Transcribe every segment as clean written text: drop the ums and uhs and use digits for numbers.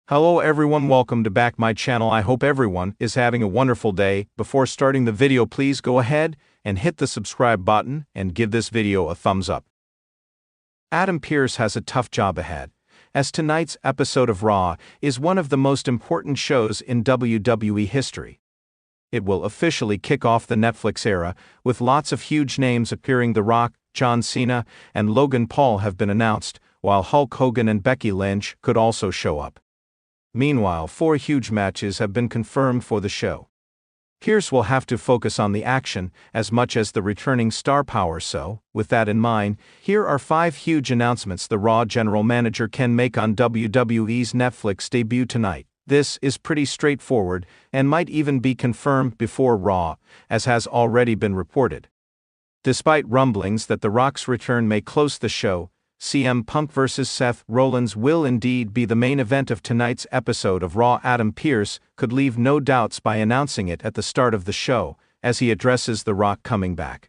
Hello everyone, welcome to back my channel. I hope everyone is having a wonderful day. Before starting the video, please go ahead and hit the subscribe button and give this video a thumbs up. Adam Pearce has a tough job ahead, as tonight's episode of Raw is one of the most important shows in WWE history. It will officially kick off the Netflix era, with lots of huge names appearing. The Rock, John Cena, and Logan Paul have been announced, while Hulk Hogan and Becky Lynch could also show up. Meanwhile, 4 huge matches have been confirmed for the show. Pearce will have to focus on the action as much as the returning star power, so, with that in mind, here are 5 huge announcements the Raw general manager can make on WWE's Netflix debut tonight. This is pretty straightforward and might even be confirmed before Raw, as has already been reported. Despite rumblings that The Rock's return may close the show, CM Punk vs. Seth Rollins will indeed be the main event of tonight's episode of Raw. Adam Pearce could leave no doubts by announcing it at the start of the show, as he addresses The Rock coming back.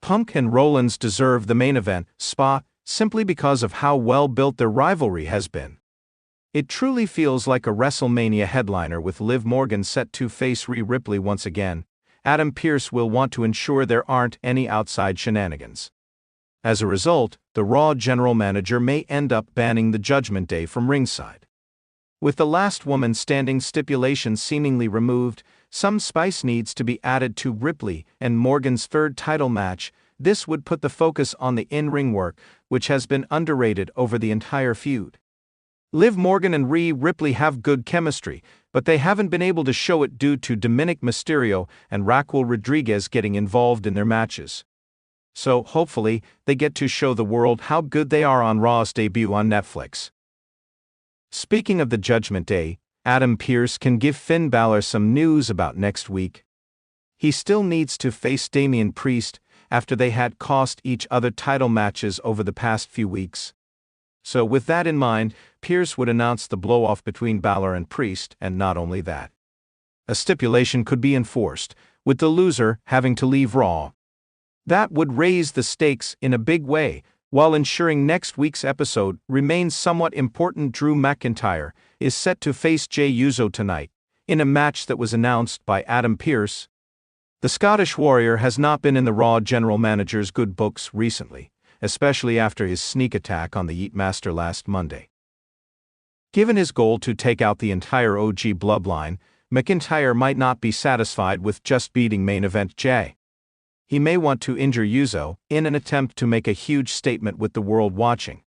Punk and Rollins deserve the main event spot simply because of how well built their rivalry has been. It truly feels like a WrestleMania headliner, with Liv Morgan set to face Rhea Ripley once again. Adam Pearce will want to ensure there aren't any outside shenanigans. As a result, the Raw general manager may end up banning the Judgment Day from ringside. With the last woman standing stipulation seemingly removed, some spice needs to be added to Ripley and Morgan's third title match. This would put the focus on the in-ring work, which has been underrated over the entire feud. Liv Morgan and Rhea Ripley have good chemistry, but they haven't been able to show it due to Dominic Mysterio and Raquel Rodriguez getting involved in their matches. So, hopefully, they get to show the world how good they are on Raw's debut on Netflix. Speaking of the Judgment Day, Adam Pearce can give Finn Balor some news about next week. He still needs to face Damian Priest after they had cost each other title matches over the past few weeks. So with that in mind, Pearce would announce the blow-off between Balor and Priest, and not only that. A stipulation could be enforced, with the loser having to leave Raw. That would raise the stakes in a big way, while ensuring next week's episode remains somewhat important. Drew McIntyre is set to face Jey Uso tonight, in a match that was announced by Adam Pearce. The Scottish Warrior has not been in the Raw general manager's good books recently, especially after his sneak attack on the Yeet Master last Monday. Given his goal to take out the entire OG bloodline, McIntyre might not be satisfied with just beating main event Jey. He may want to injure Uso in an attempt to make a huge statement with the world watching.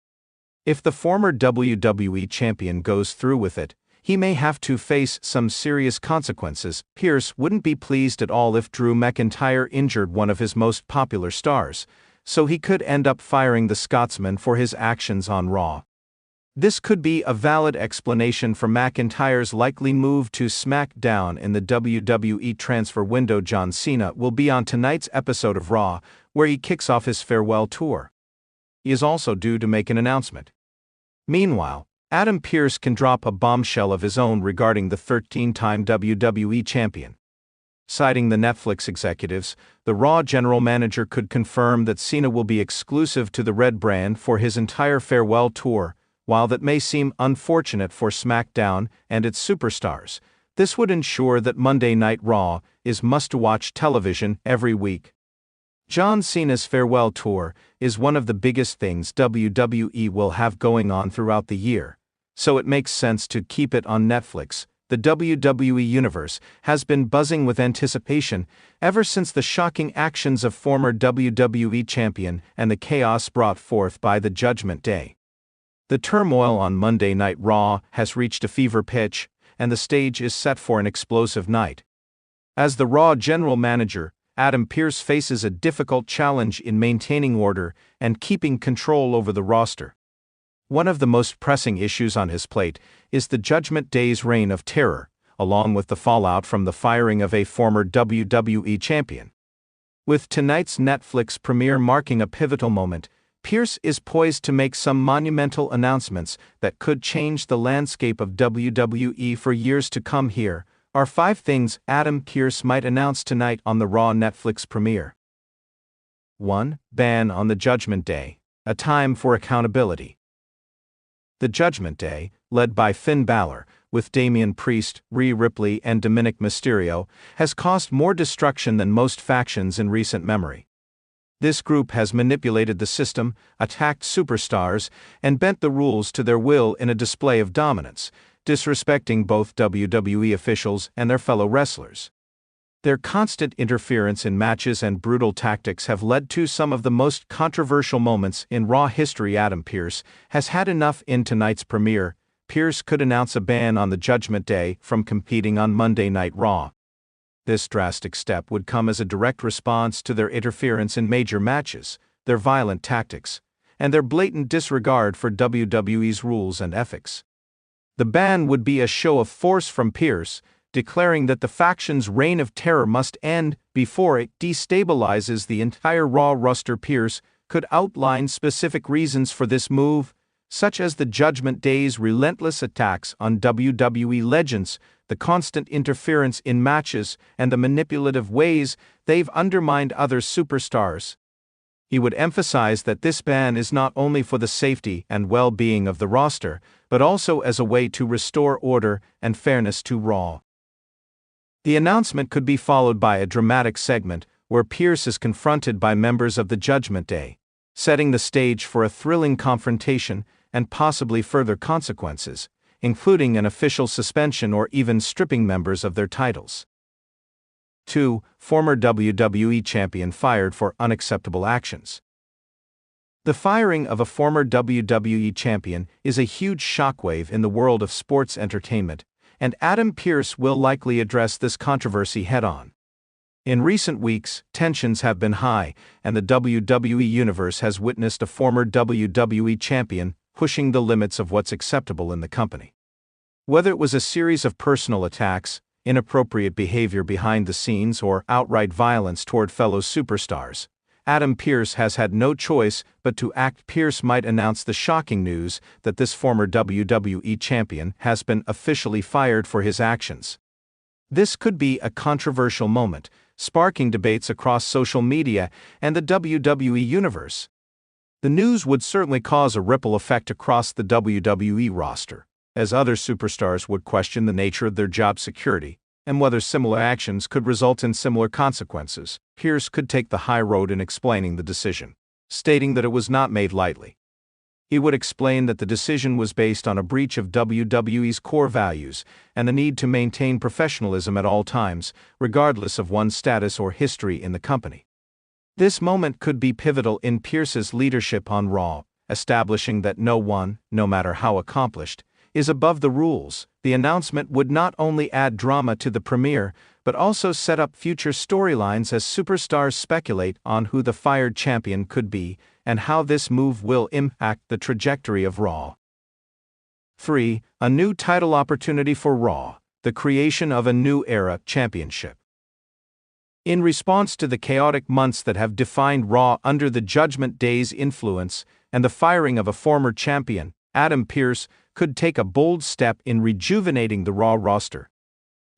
If the former WWE champion goes through with it, he may have to face some serious consequences. Pearce wouldn't be pleased at all if Drew McIntyre injured one of his most popular stars, so he could end up firing the Scotsman for his actions on Raw. This could be a valid explanation for McIntyre's likely move to SmackDown in the WWE transfer window. John Cena will be on tonight's episode of Raw, where he kicks off his farewell tour. He is also due to make an announcement. Meanwhile, Adam Pearce can drop a bombshell of his own regarding the 13-time WWE champion. Citing the Netflix executives, the Raw general manager could confirm that Cena will be exclusive to the Red brand for his entire farewell tour. While that may seem unfortunate for SmackDown and its superstars, this would ensure that Monday Night Raw is must-watch television every week. John Cena's farewell tour is one of the biggest things WWE will have going on throughout the year, so it makes sense to keep it on Netflix. The WWE Universe has been buzzing with anticipation ever since the shocking actions of former WWE champion and the chaos brought forth by the Judgment Day. The turmoil on Monday Night Raw has reached a fever pitch, and the stage is set for an explosive night. As the Raw general manager, Adam Pearce faces a difficult challenge in maintaining order and keeping control over the roster. One of the most pressing issues on his plate is the Judgment Day's reign of terror, along with the fallout from the firing of a former WWE champion. With tonight's Netflix premiere marking a pivotal moment, Pearce is poised to make some monumental announcements that could change the landscape of WWE for years to come. Here are 5 things Adam Pearce might announce tonight on the Raw Netflix premiere. 1. Ban on the Judgment Day, a time for accountability. The Judgment Day, led by Finn Balor, with Damian Priest, Rhea Ripley, and Dominic Mysterio, has caused more destruction than most factions in recent memory. This group has manipulated the system, attacked superstars, and bent the rules to their will in a display of dominance, disrespecting both WWE officials and their fellow wrestlers. Their constant interference in matches and brutal tactics have led to some of the most controversial moments in Raw history. Adam Pearce has had enough. In tonight's premiere, Pearce could announce a ban on the Judgment Day from competing on Monday Night Raw. This drastic step would come as a direct response to their interference in major matches, their violent tactics, and their blatant disregard for WWE's rules and ethics. The ban would be a show of force from Pearce, declaring that the faction's reign of terror must end before it destabilizes the entire Raw roster. Pearce could outline specific reasons for this move, such as the Judgment Day's relentless attacks on WWE legends, the constant interference in matches, and the manipulative ways they've undermined other superstars. He would emphasize that this ban is not only for the safety and well-being of the roster, but also as a way to restore order and fairness to Raw. The announcement could be followed by a dramatic segment where Pearce is confronted by members of the Judgment Day, setting the stage for a thrilling confrontation and possibly further consequences, including an official suspension or even stripping members of their titles. 2. Former WWE champion fired for unacceptable actions. The firing of a former WWE champion is a huge shockwave in the world of sports entertainment, and Adam Pearce will likely address this controversy head-on. In recent weeks, tensions have been high, and the WWE Universe has witnessed a former WWE champion pushing the limits of what's acceptable in the company. Whether it was a series of personal attacks, inappropriate behavior behind the scenes, or outright violence toward fellow superstars, Adam Pearce has had no choice but to act. Pearce might announce the shocking news that this former WWE champion has been officially fired for his actions. This could be a controversial moment, sparking debates across social media and the WWE universe. The news would certainly cause a ripple effect across the WWE roster, as other superstars would question the nature of their job security and whether similar actions could result in similar consequences. Pearce could take the high road in explaining the decision, stating that it was not made lightly. He would explain that the decision was based on a breach of WWE's core values and the need to maintain professionalism at all times, regardless of one's status or history in the company. This moment could be pivotal in Pearce's leadership on Raw, establishing that no one, no matter how accomplished, is above the rules. The announcement would not only add drama to the premiere, but also set up future storylines as superstars speculate on who the fired champion could be and how this move will impact the trajectory of Raw. 3. A new title opportunity for Raw, the creation of a new era championship. In response to the chaotic months that have defined Raw under the Judgment Day's influence and the firing of a former champion, Adam Pearce could take a bold step in rejuvenating the Raw roster.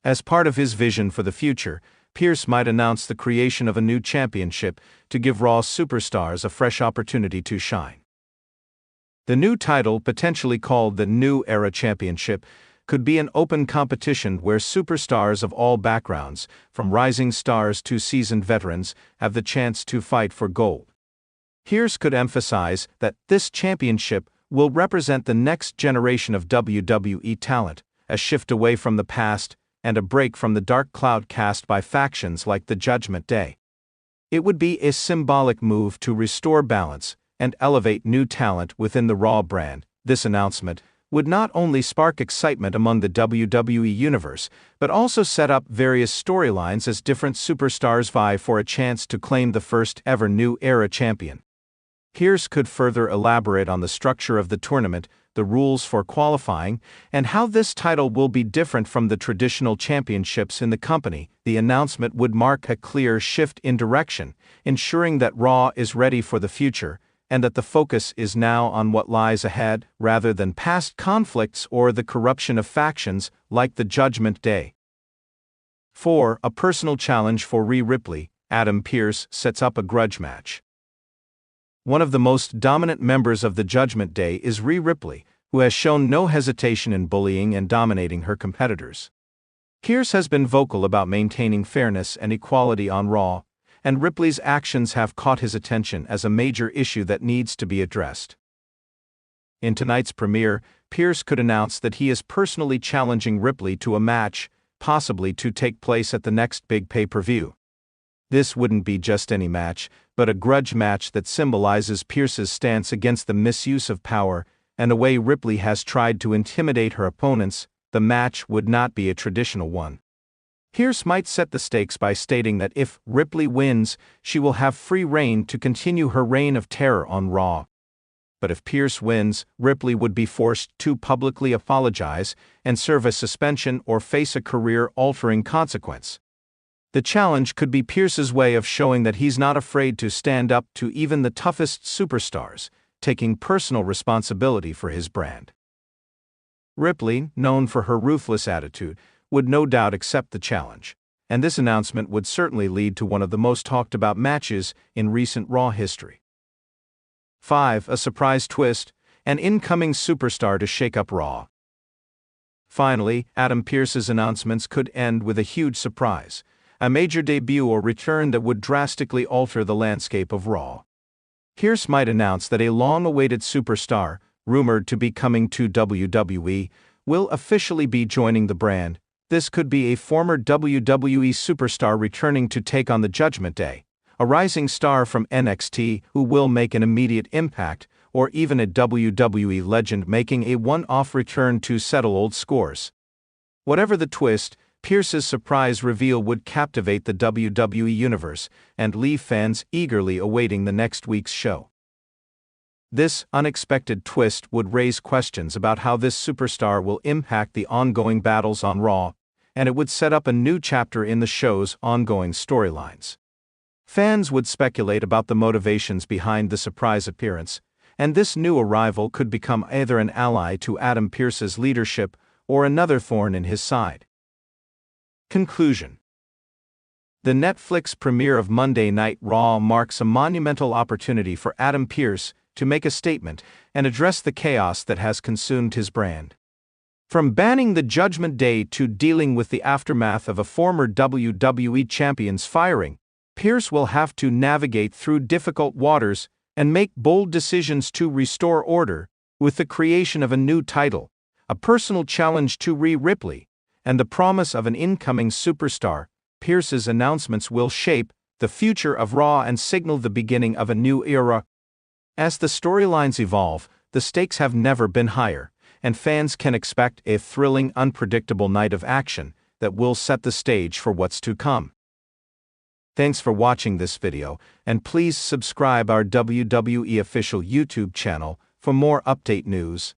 As part of his vision for the future, Pearce might announce the creation of a new championship to give Raw superstars a fresh opportunity to shine. The new title, potentially called the New Era Championship, could be an open competition where superstars of all backgrounds, from rising stars to seasoned veterans, have the chance to fight for gold. Pearce could emphasize that this championship will represent the next generation of WWE talent, a shift away from the past, and a break from the dark cloud cast by factions like the Judgment Day. It would be a symbolic move to restore balance and elevate new talent within the Raw brand. This announcement would not only spark excitement among the WWE universe, but also set up various storylines as different superstars vie for a chance to claim the first ever New Era champion. Pearce could further elaborate on the structure of the tournament, the rules for qualifying, and how this title will be different from the traditional championships in the company. The announcement would mark a clear shift in direction, ensuring that Raw is ready for the future, and that the focus is now on what lies ahead rather than past conflicts or the corruption of factions like the Judgment Day. 4. A personal challenge for Rhea Ripley. Adam Pearce sets up a grudge match. One of the most dominant members of the Judgment Day is Rhea Ripley, who has shown no hesitation in bullying and dominating her competitors. Pearce has been vocal about maintaining fairness and equality on Raw, and Ripley's actions have caught his attention as a major issue that needs to be addressed. In tonight's premiere, Pearce could announce that he is personally challenging Ripley to a match, possibly to take place at the next big pay-per-view. This wouldn't be just any match, but a grudge match that symbolizes Pearce's stance against the misuse of power and the way Ripley has tried to intimidate her opponents. The match would not be a traditional one. Pearce might set the stakes by stating that if Ripley wins, she will have free rein to continue her reign of terror on Raw. But if Pearce wins, Ripley would be forced to publicly apologize and serve a suspension or face a career-altering consequence. The challenge could be Pearce's way of showing that he's not afraid to stand up to even the toughest superstars, taking personal responsibility for his brand. Ripley, known for her ruthless attitude, would no doubt accept the challenge, and this announcement would certainly lead to one of the most talked about matches in recent Raw history. 5. A surprise twist, an incoming superstar to shake up Raw. Finally, Adam Pearce's announcements could end with a huge surprise, a major debut or return that would drastically alter the landscape of Raw. Pearce might announce that a long-awaited superstar, rumored to be coming to WWE, will officially be joining the brand. This could be a former WWE superstar returning to take on the Judgment Day, a rising star from NXT who will make an immediate impact, or even a WWE legend making a one-off return to settle old scores. Whatever the twist, Pearce's surprise reveal would captivate the WWE universe and leave fans eagerly awaiting the next week's show. This unexpected twist would raise questions about how this superstar will impact the ongoing battles on Raw, and it would set up a new chapter in the show's ongoing storylines. Fans would speculate about the motivations behind the surprise appearance, and this new arrival could become either an ally to Adam Pearce's leadership or another thorn in his side. Conclusion. The Netflix premiere of Monday Night Raw marks a monumental opportunity for Adam Pearce to make a statement and address the chaos that has consumed his brand. From banning the Judgment Day to dealing with the aftermath of a former WWE champion's firing, Pearce will have to navigate through difficult waters and make bold decisions to restore order, with the creation of a new title, a personal challenge to Rhea Ripley, and the promise of an incoming superstar. Pearce's announcements will shape the future of Raw and signal the beginning of a new era. As the storylines evolve, the stakes have never been higher, and fans can expect a thrilling, unpredictable night of action that will set the stage for what's to come. Thanks for watching this video, and please subscribe our WWE official YouTube channel for more update news.